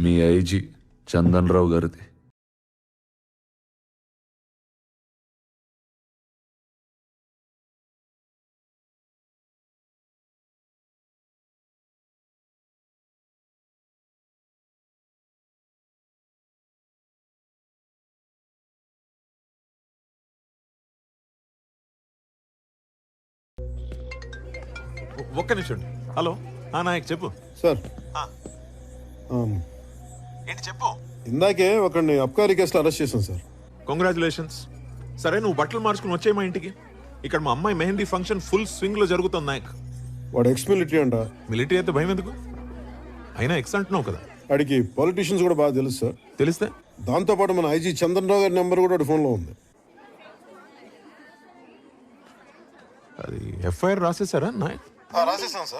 మీ IG Chandan రావు గారిది. ఒక్క నిమిషం. హలో నాయక్ చెప్పు. సార్ ఏంటి చెప్పు. ఇందాకే ఒకరిని అబ్కారీ కేసులో అరెస్ట్ చేశాను సార్. కంగ్రాచులేషన్స్. సరే నువ్వు బట్టలు మార్చుకుని వచ్చే మా ఇంటికి. ఇక్కడ మా అమ్మాయి మెహందీ ఫంక్షన్ ఫుల్ స్వింగ్ లో జరుగుతుంది నాయక్. వాడు ఎక్స్ మిలిటరీ అంట. మిలిటరీ అయితే భయం ఎందుకు? అయినా ఎక్స్ అంటున్నావు కదా. వాడికి పాలిటీషియన్స్ కూడా బాగా తెలుసు సార్. తెలిస్తే దాంతోపాటు మన ఐజీ చందన్ రావు గారి నెంబర్ కూడా వాడి ఫోన్లో ఉంది. అది ఎఫ్ఐఆర్ రాసేసారా నాయక్? రాసేసాను సార్.